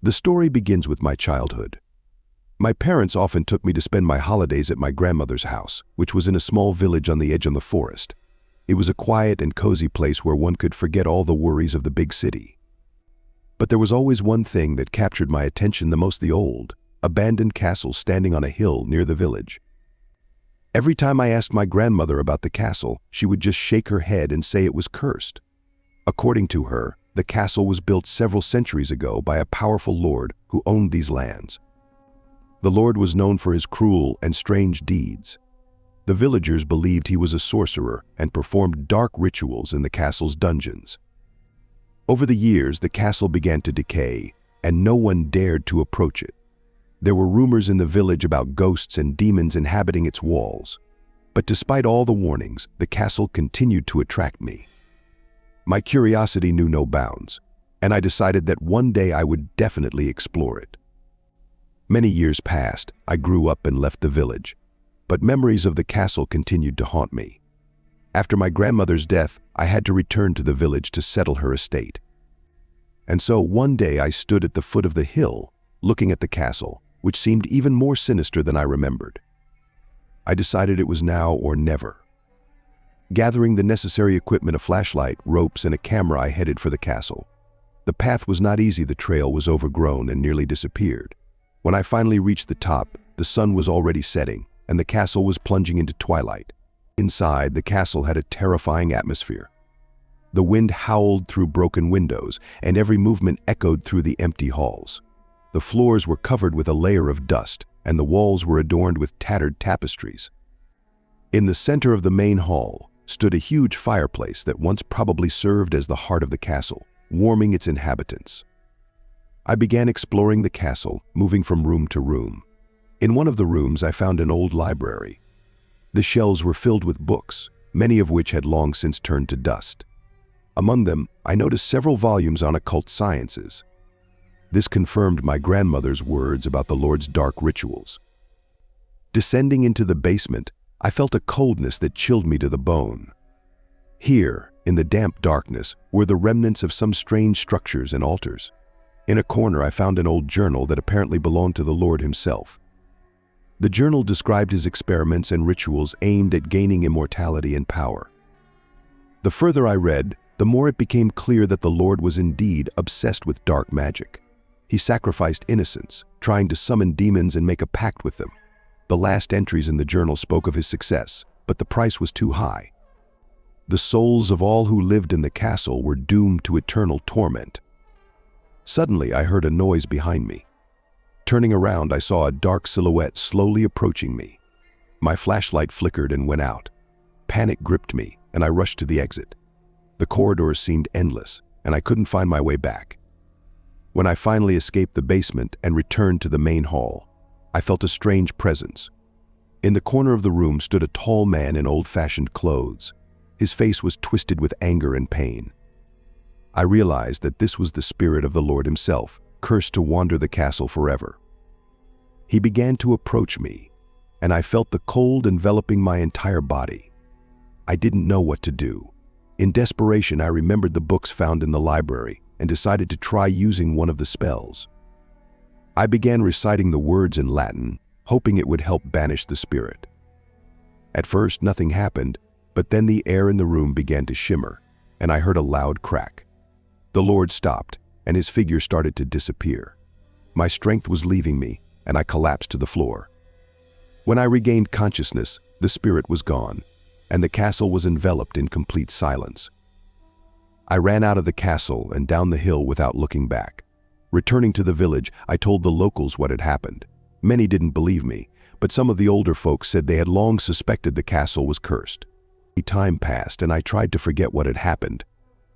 The story begins with my childhood. My parents often took me to spend my holidays at my grandmother's house, which was in a small village on the edge of the forest. It was a quiet and cozy place where one could forget all the worries of the big city. But there was always one thing that captured my attention the most: the old, abandoned castle standing on a hill near the village. Every time I asked my grandmother about the castle, she would just shake her head and say it was cursed. According to her, the castle was built several centuries ago by a powerful lord who owned these lands. The lord was known for his cruel and strange deeds. The villagers believed he was a sorcerer and performed dark rituals in the castle's dungeons. Over the years, the castle began to decay, and no one dared to approach it. There were rumors in the village about ghosts and demons inhabiting its walls. But despite all the warnings, the castle continued to attract me. My curiosity knew no bounds, and I decided that one day I would definitely explore it. Many years passed. I grew up and left the village, but memories of the castle continued to haunt me. After my grandmother's death, I had to return to the village to settle her estate. And so one day I stood at the foot of the hill, looking at the castle, which seemed even more sinister than I remembered. I decided it was now or never. Gathering the necessary equipment, a flashlight, ropes, and a camera, I headed for the castle. The path was not easy. The trail was overgrown and nearly disappeared. When I finally reached the top, the sun was already setting, and the castle was plunging into twilight. Inside, the castle had a terrifying atmosphere. The wind howled through broken windows, and every movement echoed through the empty halls. The floors were covered with a layer of dust, and the walls were adorned with tattered tapestries. In the center of the main hall stood a huge fireplace that once probably served as the heart of the castle, warming its inhabitants. I began exploring the castle, moving from room to room. In one of the rooms, I found an old library. The shelves were filled with books, many of which had long since turned to dust. Among them, I noticed several volumes on occult sciences. This confirmed my grandmother's words about the Lord's dark rituals. Descending into the basement, I felt a coldness that chilled me to the bone. Here, in the damp darkness, were the remnants of some strange structures and altars. In a corner, I found an old journal that apparently belonged to the Lord himself. The journal described his experiments and rituals aimed at gaining immortality and power. The further I read, the more it became clear that the Lord was indeed obsessed with dark magic. He sacrificed innocents, trying to summon demons and make a pact with them. The last entries in the journal spoke of his success, but the price was too high. The souls of all who lived in the castle were doomed to eternal torment. Suddenly, I heard a noise behind me. Turning around, I saw a dark silhouette slowly approaching me. My flashlight flickered and went out. Panic gripped me, and I rushed to the exit. The corridors seemed endless, and I couldn't find my way back. When I finally escaped the basement and returned to the main hall, I felt a strange presence. In the corner of the room stood a tall man in old-fashioned clothes. His face was twisted with anger and pain. I realized that this was the spirit of the Lord himself, cursed to wander the castle forever. He began to approach me, and I felt the cold enveloping my entire body. I didn't know what to do. In desperation, I remembered the books found in the library and decided to try using one of the spells. I began reciting the words in Latin, hoping it would help banish the spirit. At first, nothing happened, but then the air in the room began to shimmer, and I heard a loud crack. The Lord stopped, and his figure started to disappear. My strength was leaving me, and I collapsed to the floor. When I regained consciousness, the spirit was gone, and the castle was enveloped in complete silence. I ran out of the castle and down the hill without looking back. Returning to the village, I told the locals what had happened. Many didn't believe me, but some of the older folks said they had long suspected the castle was cursed. Time passed, and I tried to forget what had happened.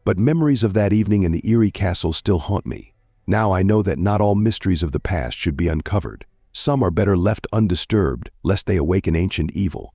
But memories of that evening in the eerie castle still haunt me. Now I know that not all mysteries of the past should be uncovered. Some are better left undisturbed, lest they awaken ancient evil.